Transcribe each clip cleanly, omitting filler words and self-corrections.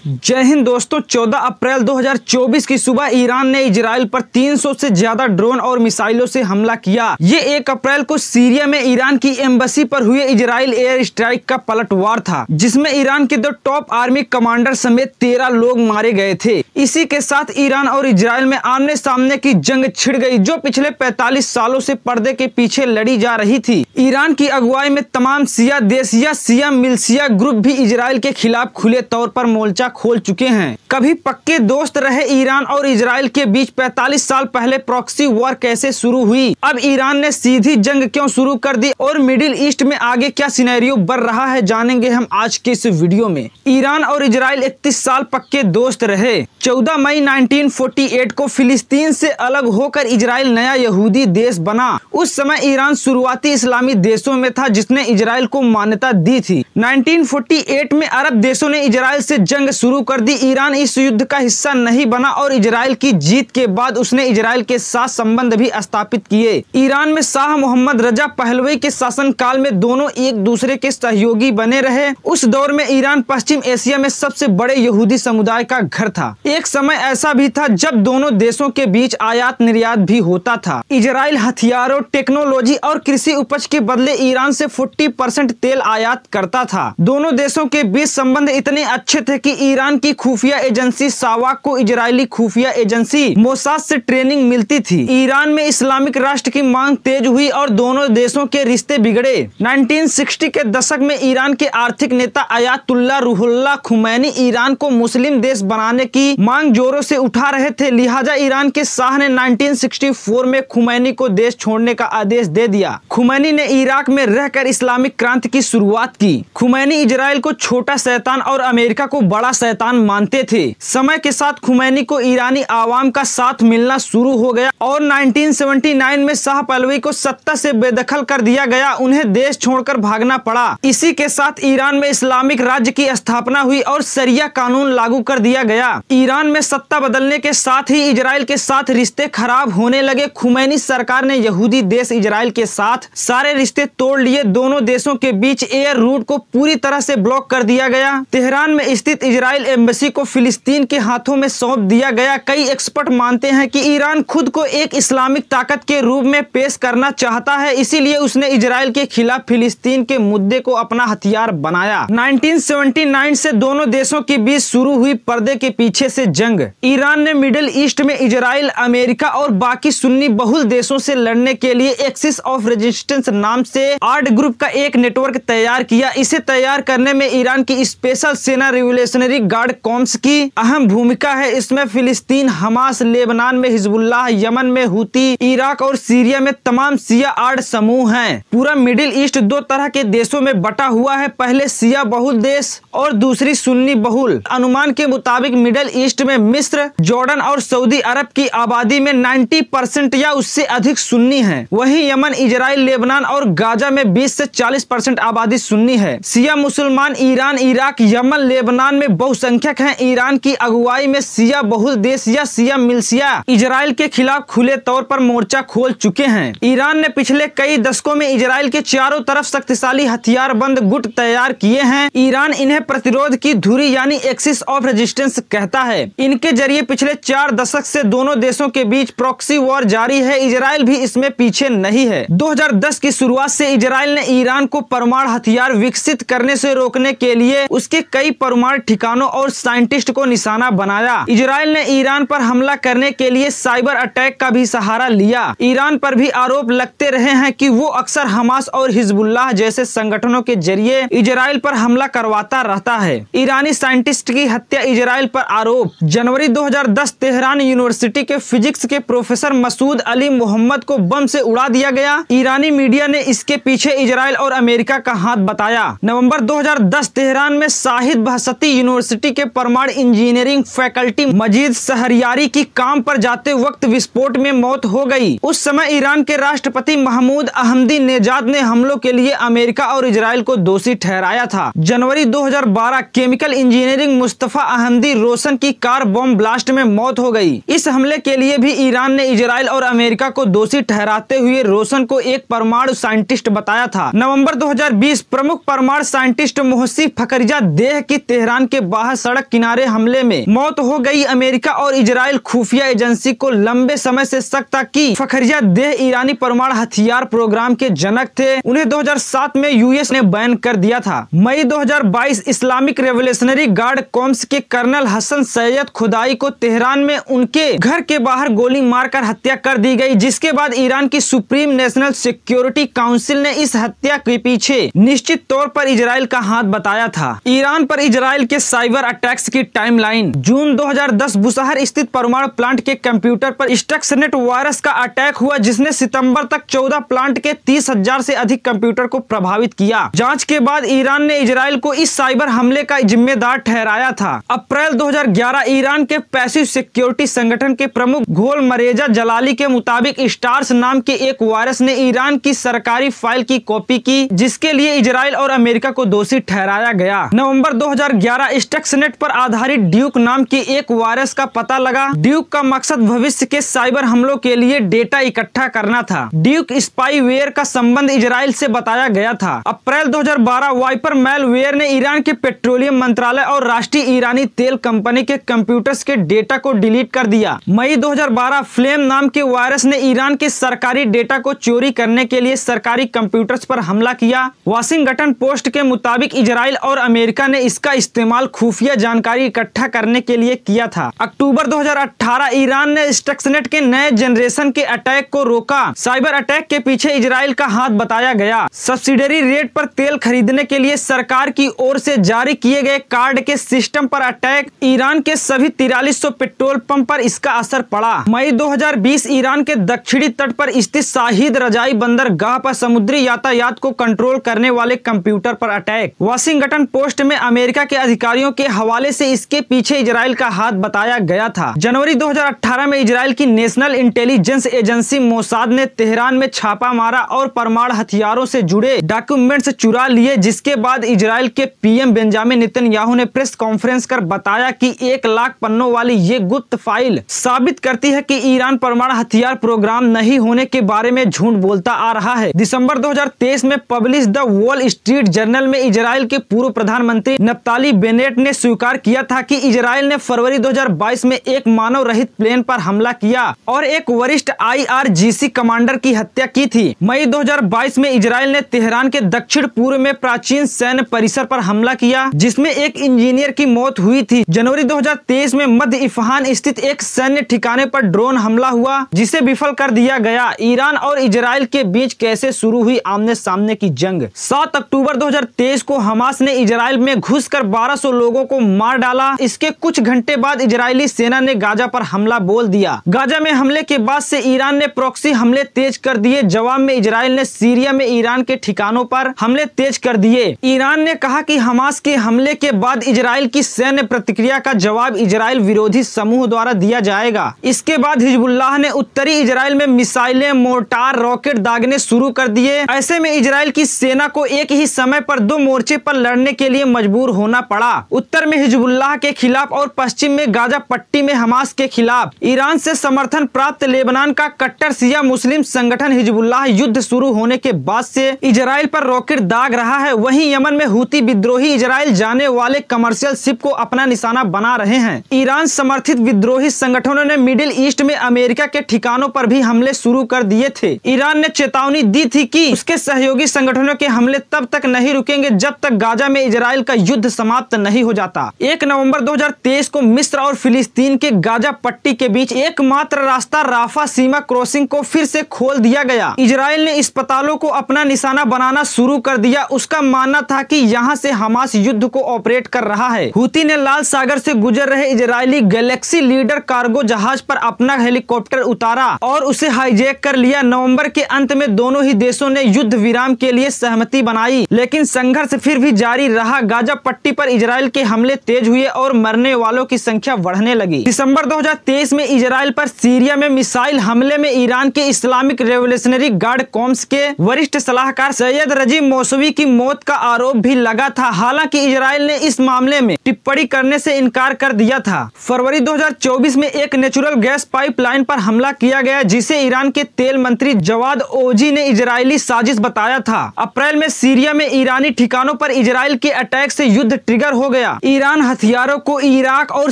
जय हिंद दोस्तों। 14 अप्रैल 2024 की सुबह ईरान ने इजराइल पर 300 से ज्यादा ड्रोन और मिसाइलों से हमला किया। ये 1 अप्रैल को सीरिया में ईरान की एम्बेसी पर हुए इजराइल एयर स्ट्राइक का पलटवार था, जिसमें ईरान के 2 टॉप आर्मी कमांडर समेत 13 लोग मारे गए थे। इसी के साथ ईरान और इजराइल में आमने सामने की जंग छिड़ गई, जो पिछले 45 सालों से पर्दे के पीछे लड़ी जा रही थी। ईरान की अगुवाई में तमाम शिया देश या शिया मिलिशिया ग्रुप भी इजराइल के खिलाफ खुले तौर पर मोर्चा खोल चुके हैं। कभी पक्के दोस्त रहे ईरान और इजराइल के बीच 45 साल पहले प्रॉक्सी वॉर कैसे शुरू हुई, अब ईरान ने सीधी जंग क्यों शुरू कर दी और मिडिल ईस्ट में आगे क्या सिनेरियो बन रहा है, जानेंगे हम आज के इस वीडियो में। ईरान और इजराइल 31 साल पक्के दोस्त रहे। 14 मई 1948 को फिलिस्तीन से अलग होकर इजराइल नया यहूदी देश बना। उस समय ईरान शुरुआती इस्लामी देशों में था, जिसने इजराइल को मान्यता दी थी। 1948 में अरब देशों ने इजराइल से जंग शुरू कर दी। ईरान इस युद्ध का हिस्सा नहीं बना और इजराइल की जीत के बाद उसने इजराइल के साथ संबंध भी स्थापित किए। ईरान में शाह मोहम्मद रजा पहलवी के शासन काल में दोनों एक दूसरे के सहयोगी बने रहे। उस दौर में ईरान पश्चिम एशिया में सबसे बड़े यहूदी समुदाय का घर था। एक समय ऐसा भी था जब दोनों देशों के बीच आयात निर्यात भी होता था। इजराइल हथियारों, टेक्नोलॉजी और कृषि उपज के बदले ईरान से 40% तेल आयात करता था। दोनों देशों के बीच संबंध इतने अच्छे थे कि ईरान की खुफिया एजेंसी सावाक को इजरायली खुफिया एजेंसी मोसाद से ट्रेनिंग मिलती थी। ईरान में इस्लामिक राष्ट्र की मांग तेज हुई और दोनों देशों के रिश्ते बिगड़े। 1960 के दशक में ईरान के आर्थिक नेता अयातुल्ला रूहुल्लाह खुमैनी ईरान को मुस्लिम देश बनाने की मांग जोरों से उठा रहे थे। लिहाजा ईरान के शाह ने 1964 में खुमैनी को देश छोड़ने का आदेश दे दिया। खुमैनी ने इराक में रहकर इस्लामिक क्रांति की शुरुआत की। खुमैनी इजराइल को छोटा शैतान और अमेरिका को बड़ा शैतान मानते थे। समय के साथ खुमैनी को ईरानी आवाम का साथ मिलना शुरू हो गया और 1979 में शाह पहलवी को सत्ता से बेदखल कर दिया गया। उन्हें देश छोड़कर भागना पड़ा। इसी के साथ ईरान में इस्लामिक राज्य की स्थापना हुई और शरिया कानून लागू कर दिया गया। ईरान में सत्ता बदलने के साथ ही इजराइल के साथ रिश्ते खराब होने लगे। खुमैनी सरकार ने यहूदी देश इजराइल के साथ सारे रिश्ते तोड़ लिए। दोनों देशों के बीच एयर रूट को पूरी तरह से ब्लॉक कर दिया गया। तेहरान में स्थित इजराइल एम्बेसी को फिलिस्तीन के हाथों में सौंप दिया गया। कई एक्सपर्ट मानते हैं कि ईरान खुद को एक इस्लामिक ताकत के रूप में पेश करना चाहता है, इसीलिए उसने इजराइल के खिलाफ फिलिस्तीन के मुद्दे को अपना हथियार बनाया। 1979 से दोनों देशों के बीच शुरू हुई पर्दे के पीछे से जंग। ईरान ने मिडिल ईस्ट में इजराइल, अमेरिका और बाकी सुन्नी बहुल देशों से लड़ने के लिए एक्सिस ऑफ रेजिस्टेंस नाम से आर्ड ग्रुप का एक नेटवर्क तैयार किया। इसे तैयार करने में ईरान की स्पेशल सेना रिवोल्यूशनरी गार्ड कॉम्स की अहम भूमिका है। इसमें फिलिस्तीन, हमास, लेबनान में हिजबुल्लाह, यमन में हुती, इराक और सीरिया में तमाम शिया आर्ड समूह हैं। पूरा मिडिल ईस्ट 2 तरह के देशों में बटा हुआ है, पहले शिया बहुल देश और दूसरी सुन्नी बहुल। अनुमान के मुताबिक मिडिल ईस्ट में मिस्र, जॉर्डन और सऊदी अरब की आबादी में 90% या उससे अधिक सुन्नी है। वहीं यमन, इजराइल, लेबनान और गाजा में 20 से 40% आबादी सुन्नी है। शिया मुसलमान ईरान, इराक, यमन, लेबनान में बहुसंख्यक हैं। ईरान की अगुवाई में शिया बहुल देश या शिया मिलिशिया इजराइल के खिलाफ खुले तौर पर मोर्चा खोल चुके हैं। ईरान ने पिछले कई दशकों में इजराइल के चारों तरफ शक्तिशाली हथियारबंद गुट तैयार किए हैं। ईरान इन्हें प्रतिरोध की धुरी यानी एक्सिस ऑफ रेजिस्टेंस कहता है। इनके जरिए पिछले 4 दशक से दोनों देशों के बीच प्रॉक्सी वॉर जारी है। इजराइल भी इसमें पीछे नहीं है। 2010 की शुरुआत से इजराइल ने ईरान को परमाणु हथियार विकसित करने से रोकने के लिए उसके कई परमाणु ठिकानों और साइंटिस्ट को निशाना बनाया। इजराइल ने ईरान पर हमला करने के लिए साइबर अटैक का भी सहारा लिया। ईरान पर भी आरोप लगते रहे हैं कि वो अक्सर हमास और हिजबुल्लाह जैसे संगठनों के जरिए इजराइल पर हमला करवाता रहता है। ईरानी साइंटिस्ट की हत्या, इजराइल पर आरोप। जनवरी 2010 तेहरान यूनिवर्सिटी के फिजिक्स के प्रोफेसर मसूद अली मोहम्मद को बम से उड़ा दिया गया। ईरानी मीडिया ने इसके पीछे इजराइल और अमेरिका का हाथ बताया। नवंबर 2010 तेहरान में शाहिद बहसती यूनिवर्सिटी के परमाणु इंजीनियरिंग फैकल्टी मजीद शहरियारी की काम पर जाते वक्त विस्फोट में मौत हो गई। उस समय ईरान के राष्ट्रपति महमूद अहमदी नेजाद ने हमलों के लिए अमेरिका और इजराइल को दोषी ठहराया था। जनवरी 2012 केमिकल इंजीनियरिंग मुस्तफा अहमदी रोशन की कार बम ब्लास्ट में मौत हो गई। इस हमले के लिए भी ईरान ने इजराइल और अमेरिका को दोषी ठहराते हुए रोशन को एक परमाणु साइंटिस्ट बताया था। नवंबर 2020 प्रमुख परमाणु साइंटिस्ट मोहसिन फखरीजा देह की तेहरान के बाहर सड़क किनारे हमले में मौत हो गई। अमेरिका और इजराइल खुफिया एजेंसी को लंबे समय से शक था कि फखरियादेह ईरानी परमाणु हथियार प्रोग्राम के जनक थे। उन्हें 2007 में यूएस ने बैन कर दिया था। मई 2022 इस्लामिक रेवोल्यूशनरी गार्ड कॉर्प्स के कर्नल हसन सैयद खुदाई को तेहरान में उनके घर के बाहर गोली मारकर हत्या कर दी गई, जिसके बाद ईरान की सुप्रीम नेशनल सिक्योरिटी काउंसिल ने इस हत्या के पीछे निश्चित तौर पर इजराइल का हाथ बताया था। ईरान पर इजराइल के साइबर अटैक्स की टाइमलाइन। जून 2010 बुशहर स्थित परमाणु प्लांट के कंप्यूटर पर स्टक्सनेट वायरस का अटैक हुआ, जिसने सितंबर तक 14 प्लांट के 30,000 से अधिक कंप्यूटर को प्रभावित किया। जांच के बाद ईरान ने इजराइल को इस साइबर हमले का जिम्मेदार ठहराया था। अप्रैल 2011 ईरान के पैसिव सिक्योरिटी संगठन के प्रमुख घोल मरेजा जलाली के मुताबिक स्टार्स नाम के एक वायरस ने ईरान की सरकारी फाइल की कॉपी की, जिसके लिए इजराइल और अमेरिका को दोषी ठहराया गया। नवंबर 2011 स्टक्सनेट पर आधारित ड्यूक नाम के एक वायरस का पता लगा। ड्यूक का मकसद भविष्य के साइबर हमलों के लिए डेटा इकट्ठा करना था। ड्यूक स्पाईवेयर का संबंध इजराइल से बताया गया था। अप्रैल 2012 वाइपर मैलवेयर ने ईरान के पेट्रोलियम मंत्रालय और राष्ट्रीय ईरानी तेल कंपनी के कंप्यूटर्स के डेटा को डिलीट कर दिया। मई 2012 फ्लेम नाम के वायरस ने ईरान के सरकारी डेटा को चोरी करने के लिए सरकारी कंप्यूटर्स पर हमला किया। वाशिंगटन पोस्ट के मुताबिक इजराइल और अमेरिका ने इसका इस्तेमाल खुफिया जानकारी इकट्ठा करने के लिए किया था। अक्टूबर 2018 ईरान ने स्टक्सनेट के नए जनरेशन के अटैक को रोका। साइबर अटैक के पीछे इजराइल का हाथ बताया गया। सब्सिडरी रेट पर तेल खरीदने के लिए सरकार की ओर से जारी किए गए कार्ड के सिस्टम पर अटैक। ईरान के सभी 4300 पेट्रोल पंप पर इसका असर पड़ा। मई 2020 ईरान के दक्षिणी तट पर स्थित शाहिद रजाई बंदरगाह पर समुद्री यातायात को कंट्रोल करने वाले कंप्यूटर पर अटैक। वाशिंगटन पोस्ट में अमेरिका के अधिकारियों के हवाले से इसके पीछे इजराइल का हाथ बताया गया था। जनवरी 2018 में इजराइल की नेशनल इंटेलिजेंस एजेंसी मोसाद ने तेहरान में छापा मारा और परमाणु हथियारों से जुड़े डॉक्यूमेंट्स चुरा लिए, जिसके बाद इजराइल के पीएम बेंजामिन नेतन्याहू ने प्रेस कॉन्फ्रेंस कर बताया कि 1 लाख पन्नों वाली ये गुप्त फाइल साबित करती है कि ईरान परमाणु हथियार प्रोग्राम नहीं होने के बारे में झूठ बोलता आ रहा है। दिसंबर 2023 में publish the wall street journal में इजराइल के पूर्व प्रधानमंत्री नफ्ताली बेनेट ने स्वीकार किया था कि इजराइल ने फरवरी 2022 में एक मानव रहित प्लेन पर हमला किया और एक वरिष्ठ IRGC कमांडर की हत्या की थी। मई 2022 में इजराइल ने तेहरान के दक्षिण पूर्व में प्राचीन सैन्य परिसर पर हमला किया, जिसमें एक इंजीनियर की मौत हुई थी। जनवरी 2023 में मध्य इफहान स्थित एक सैन्य ठिकाने पर ड्रोन हमला हुआ, जिसे विफल कर दिया गया। ईरान और इजराइल के बीच कैसे शुरू हुई आमने सामने की जंग। 7 अक्टूबर 2023 को हमास ने इजराइल में घुसकर 1200 लोगों को मार डाला। इसके कुछ घंटे बाद इजरायली सेना ने गाजा पर हमला बोल दिया। गाजा में हमले के बाद से ईरान ने प्रॉक्सी हमले तेज कर दिए। जवाब में इजराइल ने सीरिया में ईरान के ठिकानों पर हमले तेज कर दिए। ईरान ने कहा कि हमास के हमले के बाद इजराइल की सैन्य प्रतिक्रिया का जवाब इजराइल विरोधी समूह द्वारा दिया जाएगा। इसके बाद हिजबुल्लाह ने उत्तरी इजराइल में मिसाइलें, मोर्टार, रॉकेट दागने शुरू कर दिए। ऐसे में इजराइल की सेना को एक ही समय पर 2 मोर्चे पर लड़ने के लिए मजबूर होना पड़ा। उत्तर में हिजबुल्लाह के खिलाफ और पश्चिम में गाजा पट्टी में हमास के खिलाफ। ईरान से समर्थन प्राप्त लेबनान का कट्टर शिया मुस्लिम संगठन हिजबुल्लाह युद्ध शुरू होने के बाद से इजराइल पर रॉकेट दाग रहा है। वहीं यमन में हूती विद्रोही इजराइल जाने वाले कमर्शियल शिप को अपना निशाना बना रहे हैं। ईरान समर्थित विद्रोही संगठनों ने मिडिल ईस्ट में अमेरिका के ठिकानों पर भी हमले शुरू कर दिए थे। ईरान ने चेतावनी दी थी कि उसके सहयोगी संगठनों के हमले तब तक नहीं रुकेंगे जब तक गाजा में इजराइल का युद्ध समाप्त नहीं हो जाता। 1 नवंबर 2023 को मिस्र और फिलिस्तीन के गाजा पट्टी के बीच एकमात्र रास्ता राफा सीमा क्रॉसिंग को फिर से खोल दिया गया। इजराइल ने अस्पतालों को अपना निशाना बनाना शुरू कर दिया। उसका मानना था कि यहाँ से हमास युद्ध को ऑपरेट कर रहा है। हूती ने लाल सागर से गुजर रहे इजरायली गैलेक्सी लीडर कार्गो जहाज पर अपना हेलीकॉप्टर उतारा और उसे हाईजैक कर लिया। नवंबर के अंत में दोनों ही देशों ने युद्ध विराम के लिए सहमति बनाई, लेकिन संघर्ष फिर भी जारी रहा। गाजा पट्टी पर इजराइल के हमले तेज हुए और मरने वालों की संख्या बढ़ने लगी। दिसंबर 2023 में इजराइल पर सीरिया में मिसाइल हमले में ईरान के इस्लामिक रेवोल्यूशनरी गार्ड कॉर्प्स के वरिष्ठ सलाहकार सैयद रजी मौसवी की मौत का आरोप भी लगा था। हालांकि इजराइल ने इस मामले में टिप्पणी करने से इनकार कर दिया था। फरवरी 2024 में एक नेचुरल गैस पाइपलाइन पर हमला किया गया, जिसे ईरान के तेल मंत्री जवाद ओजी ने इजरायली साजिश बताया था। अप्रैल में सीरिया में ईरानी ठिकानों पर इजराइल के अटैक से युद्ध ट्रिगर हो गया। ईरान हथियारों को इराक और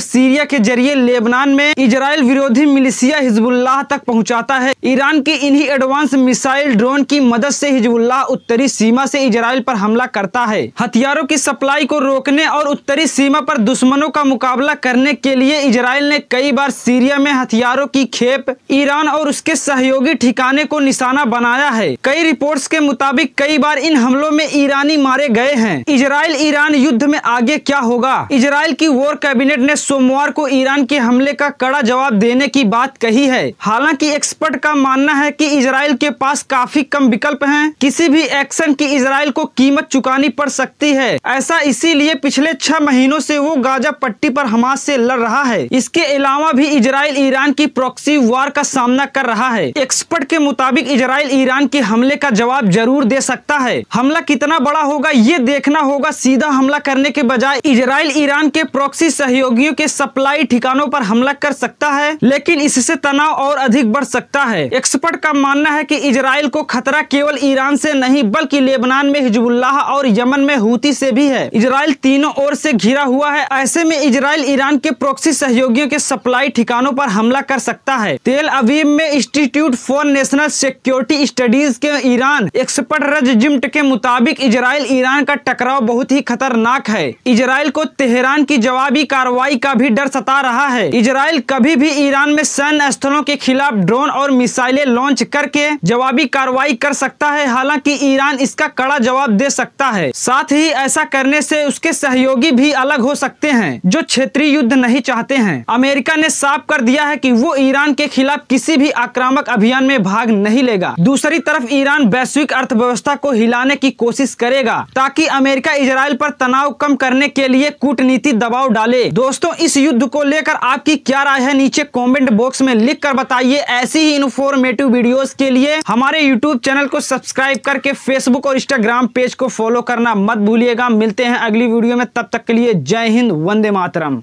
सीरिया के जरिए लेबनान में इजराइल विरोधी मिलिशिया हिजबुल्लाह तक पहुंचाता है। ईरान की इन्हीं एडवांस मिसाइल ड्रोन की मदद से हिजबुल्लाह उत्तरी सीमा से इजराइल पर हमला करता है। हथियारों की सप्लाई को रोकने और उत्तरी सीमा पर दुश्मनों का मुकाबला करने के लिए इजराइल ने कई बार सीरिया में हथियारों की खेप, ईरान और उसके सहयोगी ठिकाने को निशाना बनाया है। कई रिपोर्ट्स के मुताबिक कई बार इन हमलों में ईरानी मारे गए हैं। इजराइल ईरान युद्ध में आगे क्या होगा? इजराइल की वॉर कैबिनेट ने सोमवार को ईरान के हमले का कड़ा जवाब देने की बात कही है। हालांकि एक्सपर्ट का मानना है कि इजराइल के पास काफी कम विकल्प हैं। किसी भी एक्शन की इजराइल को कीमत चुकानी पड़ सकती है। ऐसा इसीलिए पिछले 6 महीनों से वो गाजा पट्टी पर हमास से लड़ रहा है। इसके अलावा भी इजराइल ईरान की प्रॉक्सी वार का सामना कर रहा है। एक्सपर्ट के मुताबिक इजराइल ईरान के हमले का जवाब जरूर दे सकता है। हमला कितना बड़ा होगा ये देखना होगा। सीधा हमला करने के बजाय इजराइल ईरान के प्रॉक्सी सहयोगियों के सप्लाई ठिकानों पर हमला कर सकता है, लेकिन इससे तनाव और अधिक बढ़ सकता है। एक्सपर्ट का मानना है कि इजराइल को खतरा केवल ईरान से नहीं बल्कि लेबनान में हिजबुल्लाह और यमन में हूती से भी है। इजराइल तीनों ओर से घिरा हुआ है। ऐसे में इजराइल ईरान के प्रॉक्सी सहयोगियों के सप्लाई ठिकानों पर हमला कर सकता है। तेल अवीव में institute for national security studies के ईरान एक्सपर्ट रजजिम्ट के मुताबिक इजराइल ईरान का टकराव बहुत ही खतरनाक है। इजराइल को तेहरान की जवाबी कार्रवाई का भी डर सता रहा है। इजराइल कभी भी ईरान में सैन्य स्थलों के खिलाफ ड्रोन और मिसाइलें लॉन्च करके जवाबी कार्रवाई कर सकता है। हालांकि ईरान इसका कड़ा जवाब दे सकता है। साथ ही ऐसा करने से उसके सहयोगी भी अलग हो सकते हैं जो क्षेत्रीय युद्ध नहीं चाहते हैं। अमेरिका ने साफ कर दिया है कि वो ईरान के खिलाफ किसी भी आक्रामक अभियान में भाग नहीं लेगा। दूसरी तरफ ईरान वैश्विक अर्थव्यवस्था को हिलाने की कोशिश करेगा ताकि अमेरिका इजराइल पर तनाव कम करने के लिए कूटनीति दबाव डाले। दोस्तों, इस युद्ध को लेकर आपकी क्या राय है नीचे कमेंट बॉक्स में लिख कर बताइए। ऐसी ही इन्फॉर्मेटिव वीडियोस के लिए हमारे यूट्यूब चैनल को सब्सक्राइब करके फेसबुक और इंस्टाग्राम पेज को फॉलो करना मत भूलिएगा। मिलते हैं अगली वीडियो में, तब तक के लिए जय हिंद, वंदे मातरम।